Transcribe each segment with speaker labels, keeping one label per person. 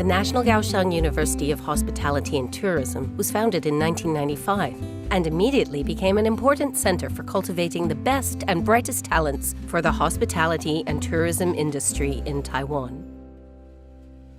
Speaker 1: National Kaohsiung University of Hospitality and Tourism was founded in 1995 and immediately became an important center for cultivating the best and brightest talents for the hospitality and tourism industry in Taiwan.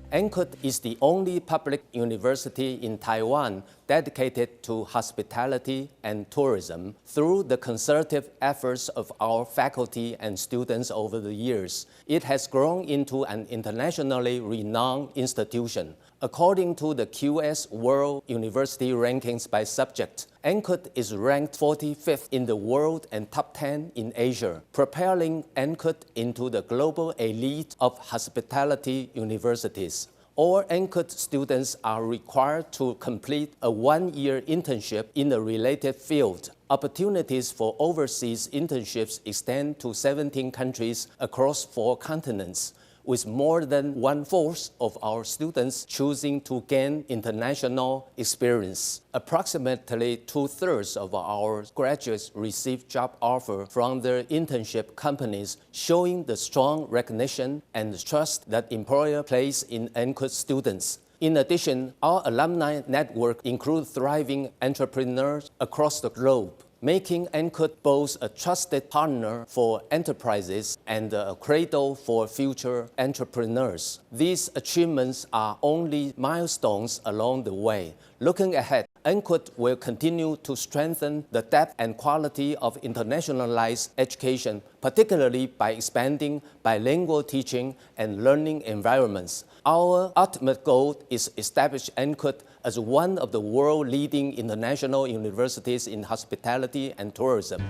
Speaker 2: NCUT is the only public university in Taiwan dedicated to hospitality and tourism. Through the concerted efforts of our faculty and students over the years, it has grown into an internationally renowned institution. According to the QS World University Rankings by subject, NCUT is ranked 45th in the world and top 10 in Asia, propelling NCUT into the global elite of hospitality universities. All NCUT students are required to complete a one-year internship in a related field. Opportunities for overseas internships extend to 17 countries across 4 continents, with more than 1/4 of our students choosing to gain international experience. Approximately 2/3 of our graduates receive job offers from their internship companies, showing the strong recognition and trust that employer place in NCUT students. In addition, our alumni network includes thriving entrepreneurs across the globe, making NCUT both a trusted partner for enterprises and a cradle for future entrepreneurs. These achievements are only milestones along the way. Looking ahead, NCUT will continue to strengthen the depth and quality of internationalized education, particularly by expanding bilingual teaching and learning environments. Our ultimate goal is to establish NCUT as one of the world-leading international universities in hospitality and tourism.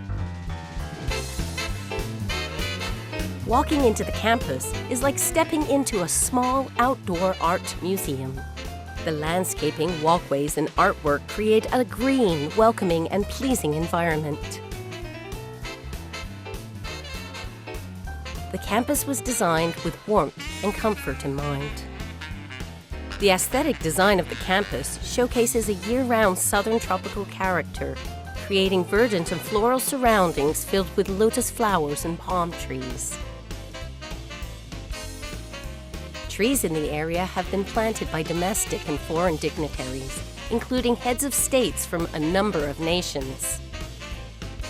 Speaker 1: Walking into the campus is like stepping into a small outdoor art museum. The landscaping, walkways, and artwork create a green, welcoming, and pleasing environment. The campus was designed with warmth and comfort in mind. The aesthetic design of the campus showcases a year-round southern tropical character, creating verdant and floral surroundings filled with lotus flowers and palm trees. Trees in the area have been planted by domestic and foreign dignitaries, including heads of states from a number of nations.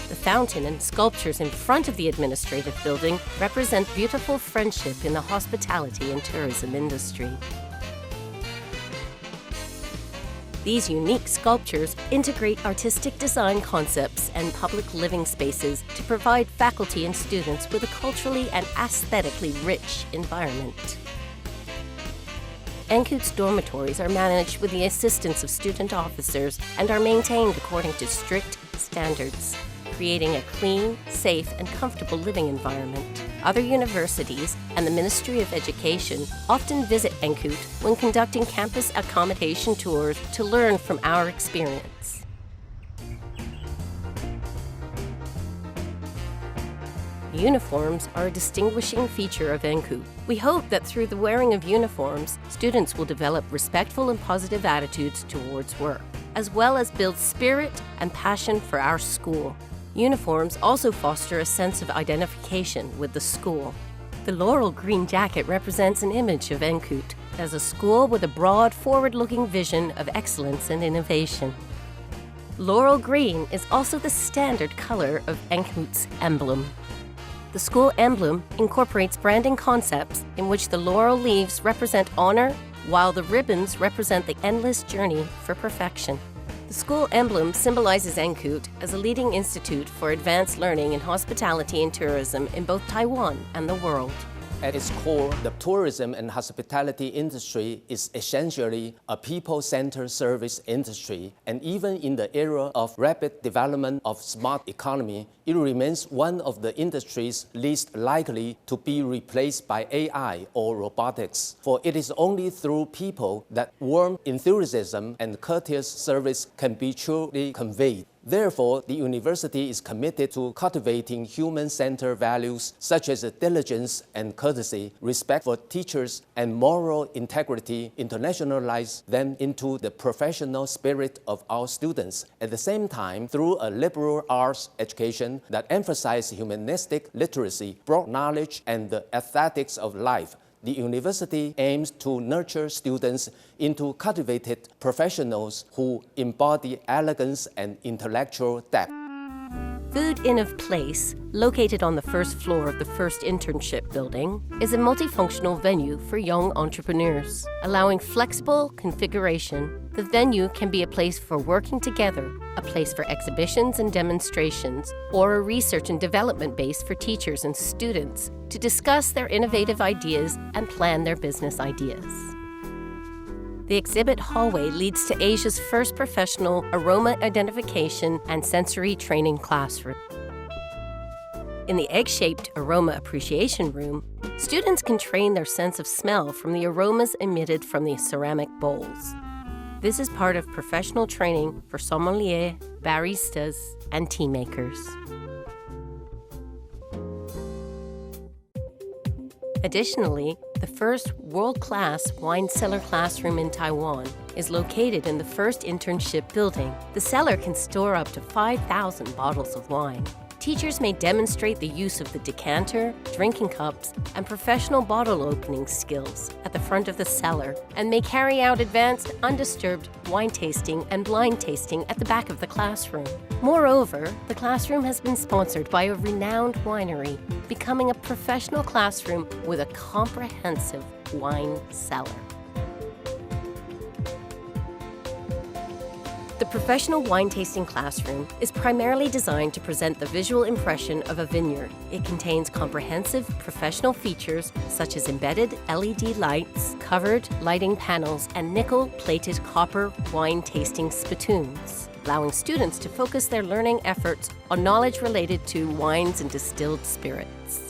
Speaker 1: The fountain and sculptures in front of the administrative building represent beautiful friendship in the hospitality and tourism industry. These unique sculptures integrate artistic design concepts and public living spaces to provide faculty and students with a culturally and aesthetically rich environment. NCUT's dormitories are managed with the assistance of student officers and are maintained according to strict standards, creating a clean, safe, and comfortable living environment. Other universities and the Ministry of Education often visit NCUT when conducting campus accommodation tours to learn from our experience. Uniforms are a distinguishing feature of NCUT. We hope that through the wearing of uniforms, students will develop respectful and positive attitudes towards work, as well as build spirit and passion for our school. Uniforms also foster a sense of identification with the school. The laurel green jacket represents an image of NCUT as a school with a broad, forward-looking vision of excellence and innovation. Laurel green is also the standard color of NCUT's emblem. The school emblem incorporates branding concepts in which the laurel leaves represent honor, while the ribbons represent the endless journey for perfection. The school emblem symbolizes NCUT as a leading institute for advanced learning in hospitality and tourism in both Taiwan and the world.
Speaker 2: At its core, the tourism and hospitality industry is essentially a people-centered service industry, and even in the era of rapid development of smart economy, it remains one of the industries least likely to be replaced by AI or robotics. For it is only through people that warm enthusiasm and courteous service can be truly conveyed. Therefore, the university is committed to cultivating human-centered values such as diligence and courtesy, respect for teachers, and moral integrity, internationalize them into the professional spirit of our students. At the same time, through a liberal arts education that emphasizes humanistic literacy, broad knowledge, and the aesthetics of life, the university aims to nurture students into cultivated professionals who embody elegance and intellectual depth.
Speaker 1: Food Inn of Place, located on the first floor of the first internship building, is a multifunctional venue for young entrepreneurs. Allowing flexible configuration, the venue can be a place for working together, a place for exhibitions and demonstrations, or a research and development base for teachers and students to discuss their innovative ideas and plan their business ideas. The exhibit hallway leads to Asia's first professional aroma identification and sensory training classroom. In the egg-shaped aroma appreciation room, students can train their sense of smell from the aromas emitted from the ceramic bowls. This is part of professional training for sommeliers, baristas, and tea makers. Additionally, the first world-class wine cellar classroom in Taiwan is located in the first internship building. The cellar can store up to 5,000 bottles of wine. Teachers may demonstrate the use of the decanter, drinking cups, and professional bottle opening skills at the front of the cellar, and may carry out advanced, undisturbed wine tasting and blind tasting at the back of the classroom. Moreover, the classroom has been sponsored by a renowned winery, becoming a professional classroom with a comprehensive wine cellar. The professional wine tasting classroom is primarily designed to present the visual impression of a vineyard. It contains comprehensive professional features such as embedded LED lights, covered lighting panels, and nickel-plated copper wine tasting spittoons, allowing students to focus their learning efforts on knowledge related to wines and distilled spirits.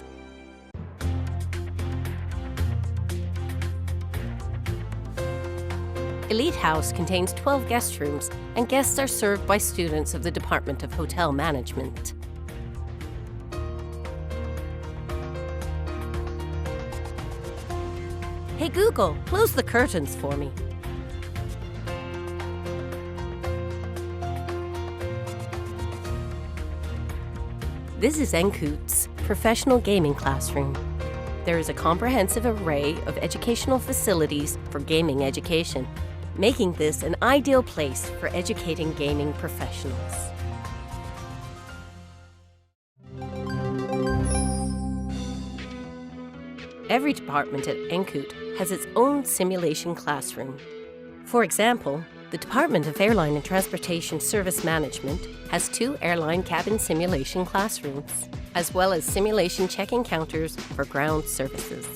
Speaker 1: Elite House contains 12 guest rooms, and guests are served by students of the Department of Hotel Management. Hey Google, close the curtains for me. This is Encoot's professional gaming classroom. There is a comprehensive array of educational facilities for gaming education, making this an ideal place for educating gaming professionals. Every department at Encoot has its own simulation classroom. For example, the Department of Airline and Transportation Service Management has 2 airline cabin simulation classrooms, as well as simulation check-in counters for ground services.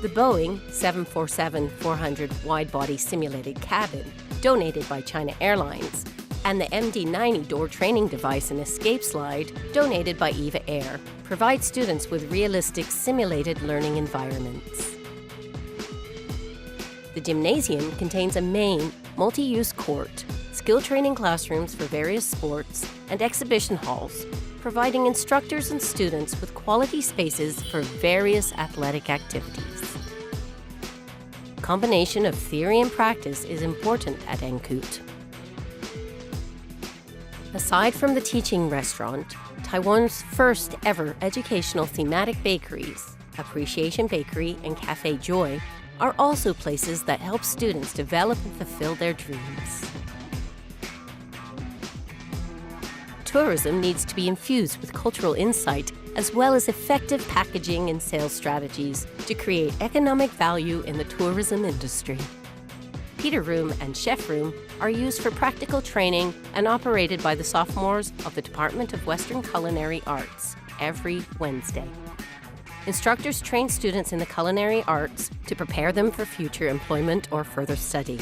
Speaker 1: The Boeing 747-400 wide-body simulated cabin, donated by China Airlines, and the MD-90 door training device and escape slide, donated by EVA Air, provide students with realistic simulated learning environments. The gymnasium contains a main, multi-use court, skill training classrooms for various sports, and exhibition halls, providing instructors and students with quality spaces for various athletic activities. Combination of theory and practice is important at Encoot. Aside from the teaching restaurant, Taiwan's first ever educational thematic bakeries, Appreciation Bakery and Cafe Joy, are also places that help students develop and fulfill their dreams. Tourism needs to be infused with cultural insight as well as effective packaging and sales strategies to create economic value in the tourism industry. Peter Room and Chef Room are used for practical training and operated by the sophomores of the Department of Western Culinary Arts every Wednesday. Instructors train students in the culinary arts to prepare them for future employment or further study.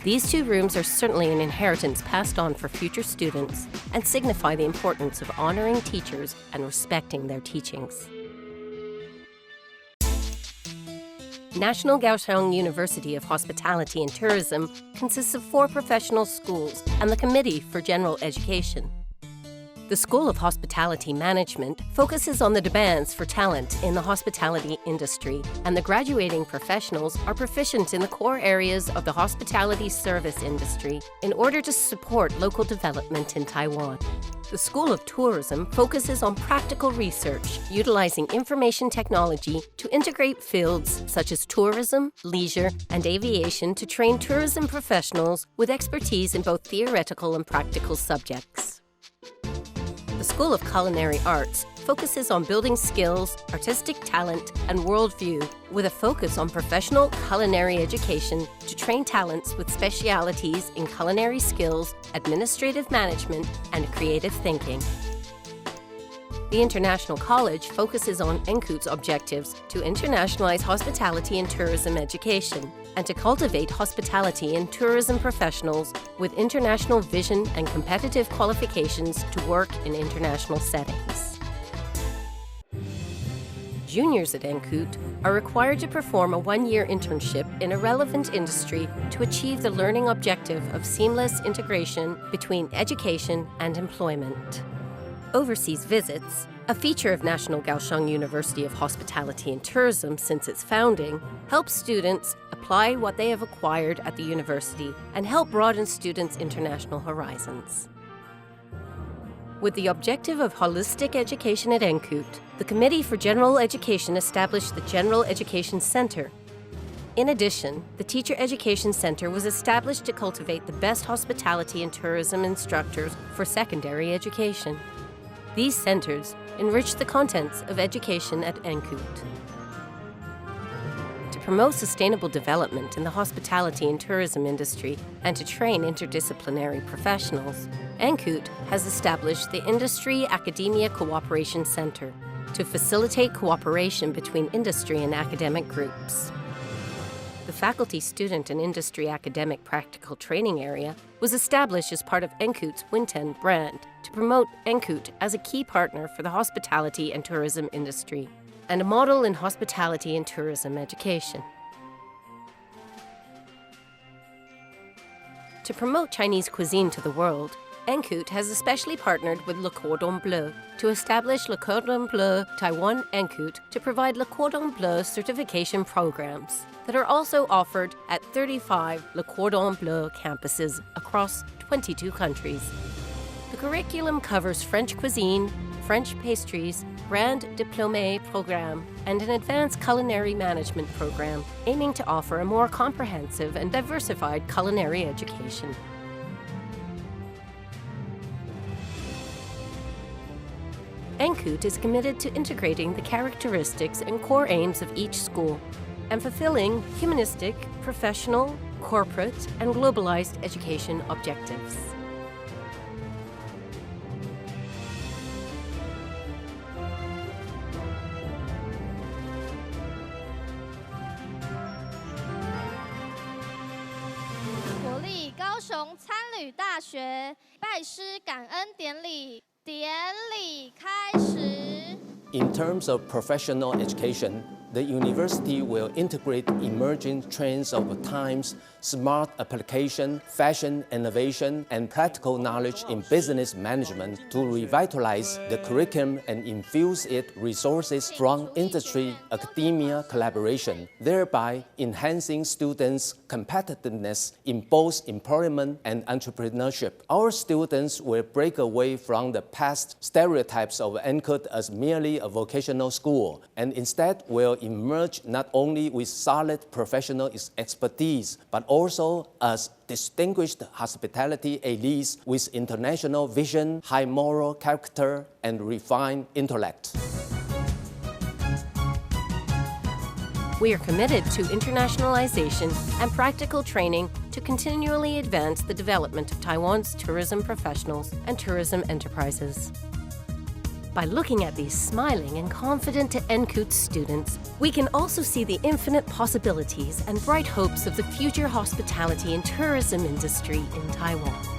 Speaker 1: These 2 rooms are certainly an inheritance passed on for future students and signify the importance of honoring teachers and respecting their teachings. National Kaohsiung University of Hospitality and Tourism consists of 4 professional schools and the Committee for General Education. The School of Hospitality Management focuses on the demands for talent in the hospitality industry, and the graduating professionals are proficient in the core areas of the hospitality service industry in order to support local development in Taiwan. The School of Tourism focuses on practical research, utilizing information technology to integrate fields such as tourism, leisure, and aviation to train tourism professionals with expertise in both theoretical and practical subjects. The School of Culinary Arts focuses on building skills, artistic talent, and worldview with a focus on professional culinary education to train talents with specialities in culinary skills, administrative management, and creative thinking. The International College focuses on NCUT's objectives to internationalize hospitality and tourism education and to cultivate hospitality and tourism professionals with international vision and competitive qualifications to work in international settings. Juniors at NCUT are required to perform a one-year internship in a relevant industry to achieve the learning objective of seamless integration between education and employment. Overseas visits, a feature of National Kaohsiung University of Hospitality and Tourism since its founding, help students apply what they have acquired at the university and help broaden students' international horizons. With the objective of holistic education at NCUT, the Committee for General Education established the General Education Center. In addition, the Teacher Education Center was established to cultivate the best hospitality and tourism instructors for secondary education. These centers enrich the contents of education at NCUT. To promote sustainable development in the hospitality and tourism industry and to train interdisciplinary professionals, NCUT has established the Industry Academia Cooperation Center to facilitate cooperation between industry and academic groups. The Faculty Student and Industry Academic Practical Training Area was established as part of NCUT's Winten brand to promote NCUT as a key partner for the hospitality and tourism industry and a model in hospitality and tourism education. To promote Chinese cuisine to the world, NCUT has especially partnered with Le Cordon Bleu to establish Le Cordon Bleu Taiwan NCUT to provide Le Cordon Bleu certification programs that are also offered at 35 Le Cordon Bleu campuses across 22 countries. The curriculum covers French cuisine, French pastries, Grand Diplômé program, and an advanced culinary management program aiming to offer a more comprehensive and diversified culinary education. NCUT is committed to integrating the characteristics and core aims of each school and fulfilling humanistic, professional, corporate, and globalized education objectives.
Speaker 3: 国立高雄参旅大学拜师感恩典礼。典礼开始。
Speaker 2: In terms of professional education, the university will integrate emerging trends of times, smart application, fashion innovation, and practical knowledge in business management to revitalize the curriculum and infuse it resources from industry, academia collaboration, thereby enhancing students' competitiveness in both employment and entrepreneurship. Our students will break away from the past stereotypes of NCUT as merely a vocational school, and instead will emerge not only with solid professional expertise, but also as distinguished hospitality elites with international vision, high moral character, and refined intellect.
Speaker 1: We are committed to internationalization and practical training to continually advance the development of Taiwan's tourism professionals and tourism enterprises. By looking at these smiling and confident NCUT students, we can also see the infinite possibilities and bright hopes of the future hospitality and tourism industry in Taiwan.